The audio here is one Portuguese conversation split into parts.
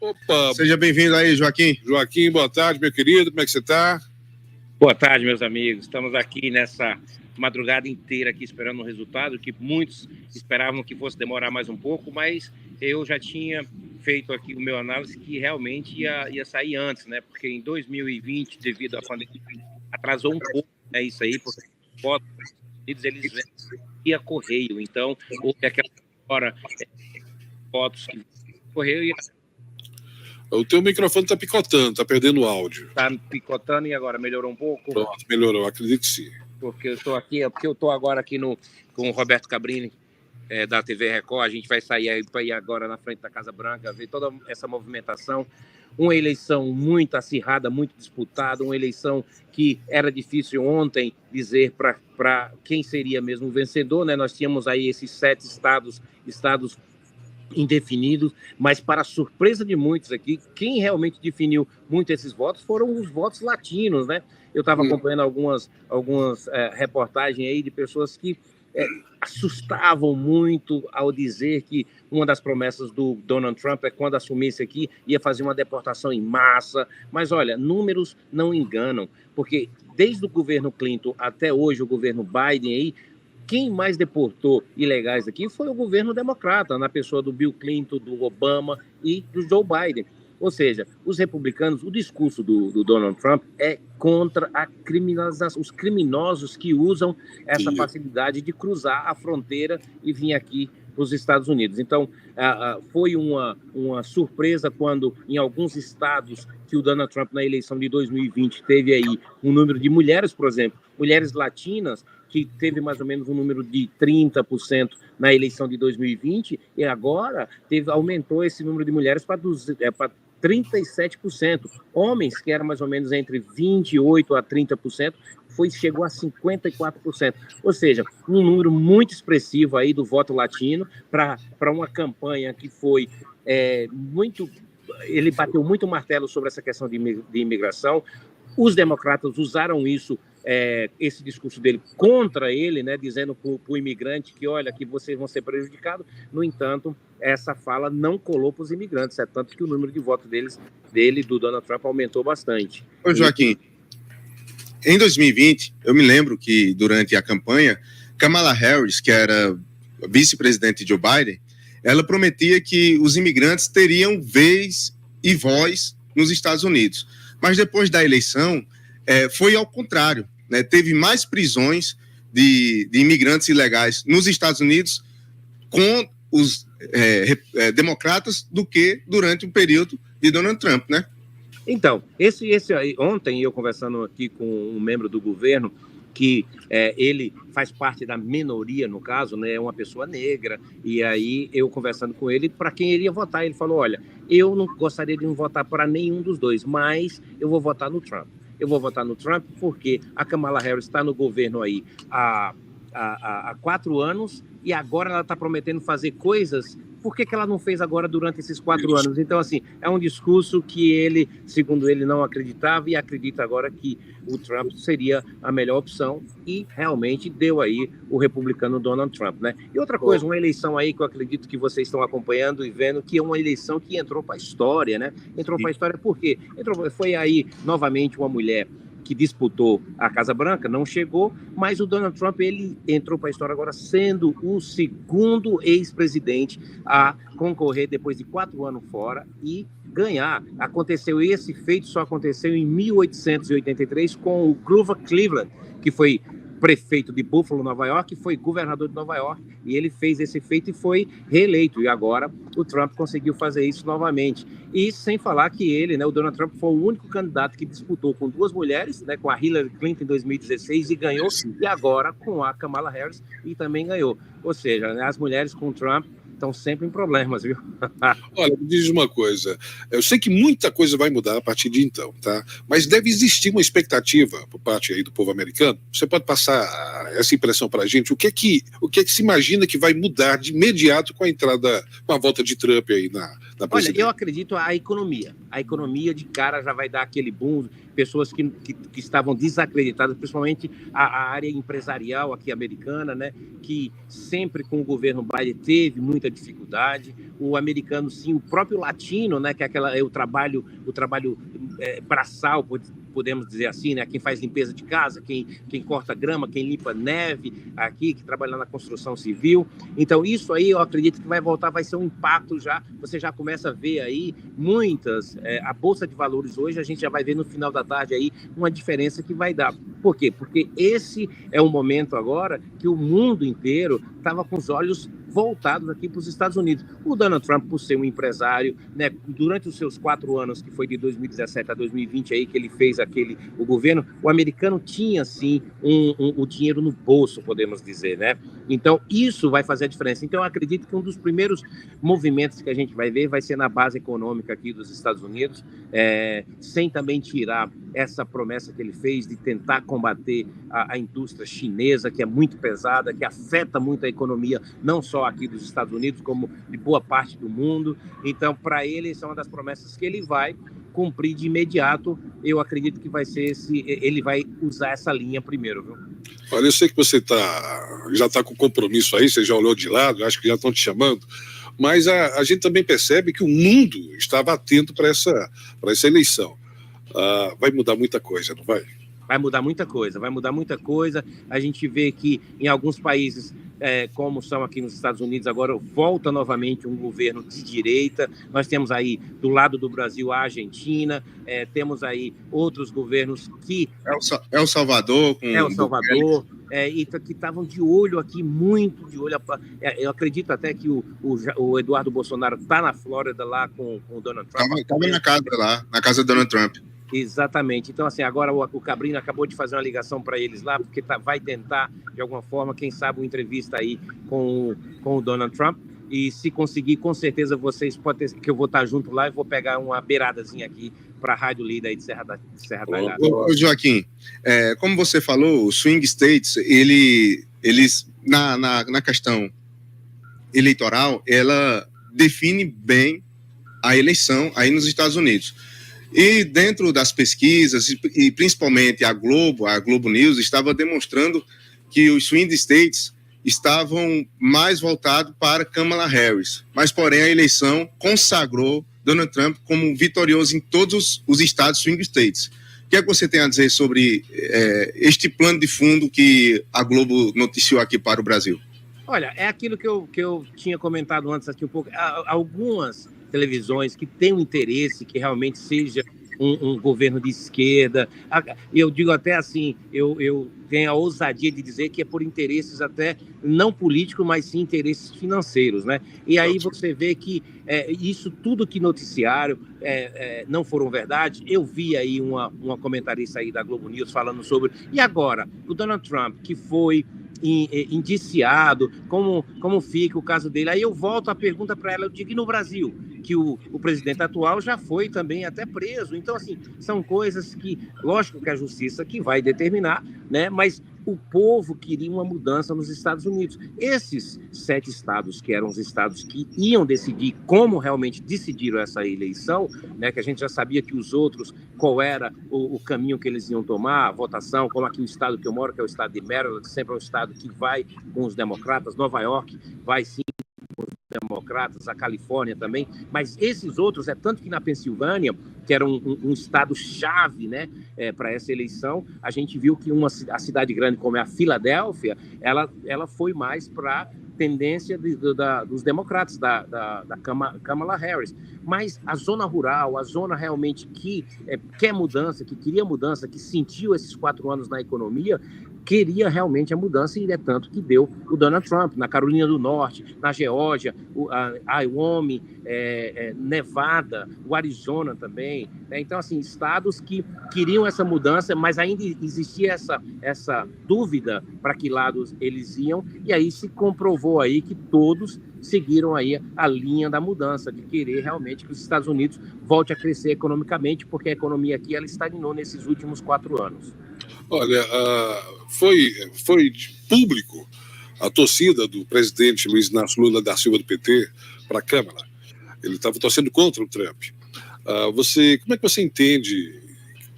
Opa! Seja bem-vindo aí, Joaquim. Joaquim, boa tarde, meu querido. Como é que você está? Boa tarde, meus amigos. Estamos aqui nessa madrugada inteira aqui esperando o resultado, que muitos esperavam que fosse demorar mais um pouco, mas eu já tinha feito aqui o meu análise que realmente ia sair antes, né? Porque em 2020, devido à pandemia, atrasou um pouco, né? Isso aí, porque os votos dos Estados Unidos, eles vêm via correio. Então, houve aquela hora, fotos que correio e... O teu microfone está picotando, está perdendo o áudio. Está picotando e agora melhorou um pouco? Pronto, melhorou, acredito que sim. Porque eu estou aqui, porque eu estou agora aqui com o Roberto Cabrini, da TV Record. A gente vai sair aí para ir agora na frente da Casa Branca, ver toda essa movimentação. Uma eleição muito acirrada, muito disputada, uma eleição que era difícil ontem dizer para quem seria mesmo o vencedor, né? Nós tínhamos aí esses 7 estados indefinidos, mas para a surpresa de muitos aqui, quem realmente definiu muito esses votos foram os votos latinos, né? Eu estava acompanhando algumas reportagens aí de pessoas que assustavam muito ao dizer que uma das promessas do Donald Trump é quando assumisse aqui ia fazer uma deportação em massa, mas olha, números não enganam, porque desde o governo Clinton até hoje o governo Biden aí, quem mais deportou ilegais aqui foi o governo democrata, na pessoa do Bill Clinton, do Obama e do Joe Biden. Ou seja, os republicanos, o discurso do Donald Trump é contra a criminalização, os criminosos que usam essa facilidade de cruzar a fronteira e vir aqui para os Estados Unidos. Então, foi uma surpresa quando, em alguns estados, que o Donald Trump, na eleição de 2020, teve aí um número de mulheres, por exemplo, mulheres latinas, que teve mais ou menos um número de 30% na eleição de 2020, e agora aumentou esse número de mulheres para 37%. Homens, que era mais ou menos entre 28% a 30%, chegou a 54%. Ou seja, um número muito expressivo aí do voto latino para uma campanha que foi muito... Ele bateu muito martelo sobre essa questão de imigração. Os democratas usaram isso, esse discurso dele contra ele, né, dizendo para o imigrante que, olha, que vocês vão ser prejudicados. No entanto, essa fala não colou para os imigrantes, tanto que o número de votos do Donald Trump aumentou bastante. Ô, Joaquim, em 2020, eu me lembro que durante a campanha, Kamala Harris, que era vice-presidente de Joe Biden, ela prometia que os imigrantes teriam vez e voz nos Estados Unidos. Mas depois da eleição, foi ao contrário, né? Teve mais prisões de imigrantes ilegais nos Estados Unidos com os democratas do que durante o período de Donald Trump, né? Então, ontem eu conversando aqui com um membro do governo, que ele faz parte da minoria, no caso, né, é uma pessoa negra, e aí eu conversando com ele, para quem ele ia votar, ele falou, olha, eu não gostaria de não votar para nenhum dos dois, mas eu vou votar no Trump. Eu vou votar no Trump porque a Kamala Harris está no governo aí há 4 anos e agora ela está prometendo fazer coisas. Por que ela não fez agora durante esses 4 anos? Então, assim, é um discurso que ele, segundo ele, não acreditava e acredita agora que o Trump seria a melhor opção e realmente deu aí o republicano Donald Trump, né? E outra coisa, uma eleição aí que eu acredito que vocês estão acompanhando e vendo, que é uma eleição que entrou para a história, né? Entrou para a história por quê? Foi aí, novamente, uma mulher que disputou a Casa Branca, não chegou, mas o Donald Trump, ele entrou para a história agora sendo o segundo ex-presidente a concorrer depois de 4 anos fora e ganhar. Esse feito só aconteceu em 1883 com o Grover Cleveland, que foi prefeito de Buffalo, Nova York, foi governador de Nova York, e ele fez esse feito e foi reeleito, e agora o Trump conseguiu fazer isso novamente. E sem falar que ele, né, o Donald Trump foi o único candidato que disputou com 2 mulheres, né, com a Hillary Clinton em 2016 e ganhou, e agora com a Kamala Harris e também ganhou. Ou seja, né, as mulheres com o Trump estão sempre em problemas, viu? Olha, me diz uma coisa, eu sei que muita coisa vai mudar a partir de então, tá? Mas deve existir uma expectativa por parte aí do povo americano. Você pode passar essa impressão para a gente? O que é que se imagina que vai mudar de imediato com a volta de Trump aí da Olha, presidência? eu acredito a economia. A economia de cara já vai dar aquele boom. Pessoas que estavam desacreditadas, principalmente a área empresarial aqui americana, né, que sempre com o governo Biden teve muita dificuldade. O americano, sim, o próprio latino, né, que é o trabalho braçal, podemos dizer assim, né, quem faz limpeza de casa, quem corta grama, quem limpa neve aqui, que trabalha na construção civil. Então, isso aí eu acredito que vai voltar, vai ser um impacto já. Você já começa a ver aí muitas. A Bolsa de Valores hoje, a gente já vai ver no final da tarde aí uma diferença que vai dar. Por quê? Porque esse é um momento agora que o mundo inteiro estava com os olhos voltados aqui para os Estados Unidos. O Donald Trump, por ser um empresário, né, durante os seus 4 anos, que foi de 2017 a 2020 aí que ele fez o governo, o americano tinha sim o dinheiro no bolso, podemos dizer, né? Então isso vai fazer a diferença. Então eu acredito que um dos primeiros movimentos que a gente vai ver vai ser na base econômica aqui dos Estados Unidos, sem também tirar essa promessa que ele fez de tentar combater a indústria chinesa, que é muito pesada, que afeta muito a economia, não só aqui dos Estados Unidos, como de boa parte do mundo. Então, para ele, essa é uma das promessas que ele vai cumprir de imediato. Eu acredito que vai ser ele vai usar essa linha primeiro, viu? Olha, eu sei que você já está com compromisso aí, você já olhou de lado, acho que já estão te chamando, mas a gente também percebe que o mundo estava atento para essa eleição. Vai mudar muita coisa, não vai? Vai mudar muita coisa. A gente vê que em alguns países, como são aqui nos Estados Unidos, agora volta novamente um governo de direita. Nós temos aí, do lado do Brasil, a Argentina, temos aí outros governos que... El Salvador. E que estavam de olho aqui, muito de olho. Eu acredito até que o Eduardo Bolsonaro está na Flórida lá com o Donald Trump. Estava na casa do Donald Trump. Exatamente. Então, assim, agora o Cabrini acabou de fazer uma ligação para eles lá, porque vai tentar, de alguma forma, quem sabe, uma entrevista aí com o Donald Trump. E se conseguir, com certeza vocês podem ter, que eu vou estar junto lá e vou pegar uma beiradazinha aqui para a Rádio Líder aí de Serra Talhada. Ô, Joaquim, como você falou, o Swing States, eles na questão eleitoral, ela define bem a eleição aí nos Estados Unidos. E dentro das pesquisas, e principalmente a Globo News, estava demonstrando que os swing states estavam mais voltados para Kamala Harris. Mas, porém, a eleição consagrou Donald Trump como vitorioso em todos os estados swing states. O que é que você tem a dizer sobre este plano de fundo que a Globo noticiou aqui para o Brasil? Olha, é aquilo que eu tinha comentado antes aqui um pouco. Algumas televisões que têm um interesse que realmente seja um governo de esquerda. Eu digo até assim, eu tenho a ousadia de dizer que é por interesses até não políticos, mas sim interesses financeiros, né? E aí você vê que isso tudo que noticiaram não foram verdade. Eu vi aí uma comentarista aí da Globo News falando sobre... E agora, o Donald Trump, que foi indiciado, como fica o caso dele? Aí eu volto a pergunta para ela, eu digo, e no Brasil, que o presidente atual já foi também até preso. Então, assim, são coisas que, lógico que a justiça que vai determinar, né? Mas o povo queria uma mudança nos Estados Unidos. Esses 7 estados, que eram os estados que iam decidir como realmente decidiram essa eleição, né, que a gente já sabia que os outros, qual era o caminho que eles iam tomar, a votação, como aqui o estado que eu moro, que é o estado de Maryland, sempre é um estado que vai com os democratas, Nova York vai sim com os democratas, a Califórnia também, mas esses outros, tanto que na Pensilvânia, que era um estado-chave, né, para essa eleição, a gente viu que a cidade grande como é a Filadélfia, ela foi mais para tendência dos democratas, da Kamala Harris. Mas a zona rural, a zona realmente que quer mudança, que queria mudança, que sentiu esses 4 anos na economia, queria realmente a mudança, e é tanto que deu o Donald Trump, na Carolina do Norte, na Geórgia, a Wyoming, Nevada, o Arizona também. Então, assim, estados que queriam essa mudança, mas ainda existia essa dúvida para que lados eles iam, e aí se comprovou aí que todos seguiram aí a linha da mudança, de querer realmente que os Estados Unidos volte a crescer economicamente, porque a economia aqui ela estagnou nesses últimos 4 anos. Olha, foi público a torcida do presidente Luiz Inácio Lula da Silva do PT para a Câmara. Ele estava torcendo contra o Trump. Como é que você entende,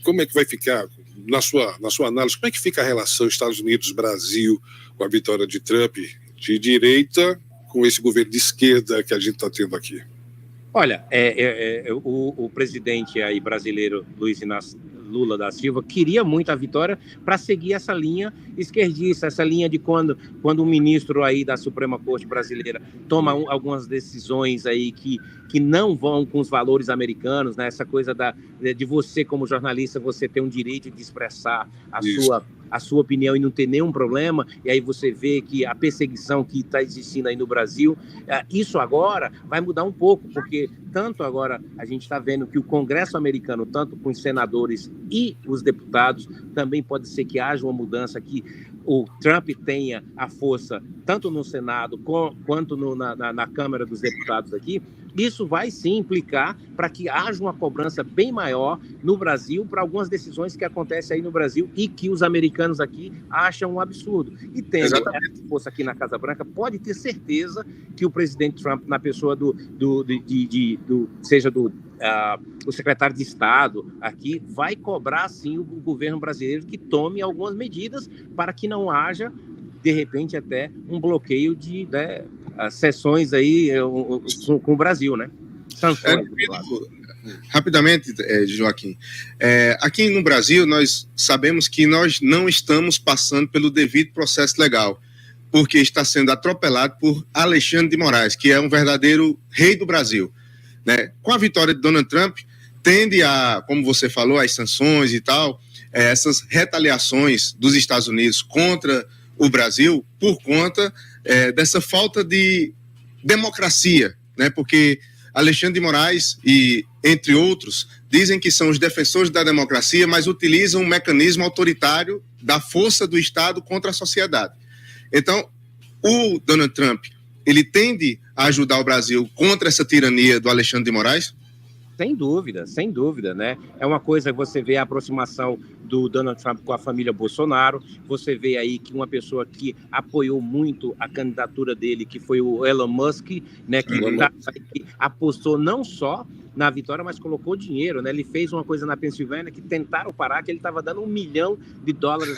como é que vai ficar, na sua análise, como é que fica a relação Estados Unidos-Brasil com a vitória de Trump de direita com esse governo de esquerda que a gente está tendo aqui? Olha, o presidente aí brasileiro, Luiz Inácio Lula da Silva, queria muito a vitória para seguir essa linha esquerdista, essa linha de quando um ministro aí da Suprema Corte brasileira toma algumas decisões aí que não vão com os valores americanos, né? Essa coisa de você, como jornalista, você ter um direito de expressar a sua opinião e não ter nenhum problema, e aí você vê que a perseguição que está existindo aí no Brasil, isso agora vai mudar um pouco, porque tanto agora a gente está vendo que o Congresso americano, tanto com os senadores e os deputados, também pode ser que haja uma mudança, que o Trump tenha a força tanto no Senado quanto na Câmara dos Deputados aqui. Isso vai sim implicar para que haja uma cobrança bem maior no Brasil para algumas decisões que acontecem aí no Brasil e que os americanos aqui acham um absurdo. E tendo essa força aqui na Casa Branca, pode ter certeza que o presidente Trump, na pessoa o secretário de Estado aqui, vai cobrar sim o governo brasileiro que tome algumas medidas para que não haja, de repente, até um bloqueio de sessões aí com o Brasil, né? Sanções, rapidamente, Joaquim. Aqui no Brasil, nós sabemos que nós não estamos passando pelo devido processo legal, porque está sendo atropelado por Alexandre de Moraes, que é um verdadeiro rei do Brasil, né? Com a vitória de Donald Trump, tende a, como você falou, as sanções e tal, essas retaliações dos Estados Unidos contra o Brasil por conta dessa falta de democracia, né? Porque Alexandre de Moraes e, entre outros, dizem que são os defensores da democracia, mas utilizam um mecanismo autoritário da força do Estado contra a sociedade. Então, o Donald Trump, ele tende a ajudar o Brasil contra essa tirania do Alexandre de Moraes? Sem dúvida, né? É uma coisa que você vê a aproximação do Donald Trump com a família Bolsonaro, você vê aí que uma pessoa que apoiou muito a candidatura dele, que foi o Elon Musk, né, que apostou não só na vitória, mas colocou dinheiro, né? Ele fez uma coisa na Pensilvânia que tentaram parar, que ele estava dando $1 milhão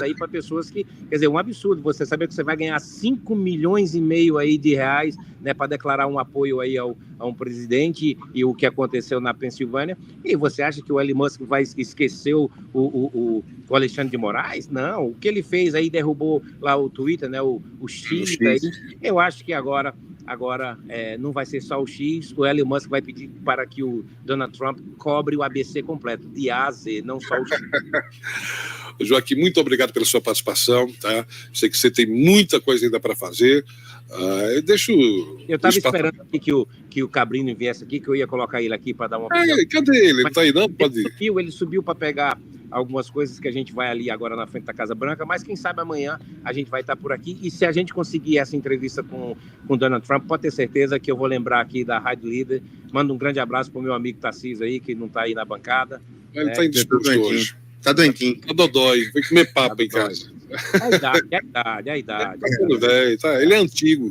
aí para pessoas que, quer dizer, um absurdo, você saber que você vai ganhar 5,5 milhões aí de reais, né, para declarar um apoio aí a um presidente, e o que aconteceu na Pensilvânia. E você acha que o Elon Musk vai esquecer o Alexandre de Moraes? Não, o que ele fez aí, derrubou lá o Twitter, né, o X, aí. Eu acho que agora não vai ser só o X, o Elon Musk vai pedir para que o Donald Trump cobre o ABC completo, de A a Z, não só o X. Joaquim, muito obrigado pela sua participação, tá? Sei que você tem muita coisa ainda para fazer. Eu estava esperando aqui que o Cabrini viesse aqui, que eu ia colocar ele aqui para dar uma... Cadê ele? Ele não está aí não? Pode ir. Ele subiu para pegar algumas coisas que a gente vai ali agora na frente da Casa Branca, mas quem sabe amanhã a gente vai estar por aqui, e se a gente conseguir essa entrevista com Donald Trump, pode ter certeza que eu vou lembrar aqui da Rádio Líder. Mando um grande abraço para o meu amigo Tarcísio aí, que não está aí na bancada. Ele está indisposto hoje. Tá doentinho. Tá dodói, foi comer papo em casa. A idade. Tá tudo velho, tá. Ele é antigo.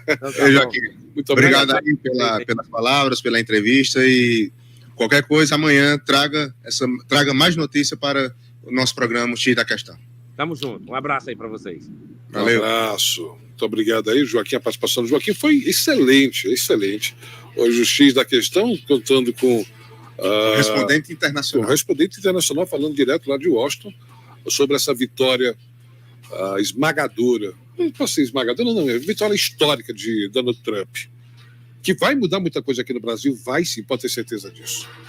Então, Joaquim, muito obrigado aí pelas palavras, pela entrevista, e qualquer coisa, amanhã traga mais notícia para o nosso programa, o X da Questão. Tamo junto. Um abraço aí para vocês. Valeu. Um abraço. Muito obrigado aí, Joaquim. A participação do Joaquim foi excelente. Hoje o X da Questão, contando com correspondente internacional, falando direto lá de Washington sobre essa vitória esmagadora. Não posso ser esmagadora, não, é vitória histórica de Donald Trump, que vai mudar muita coisa aqui no Brasil, vai sim, pode ter certeza disso.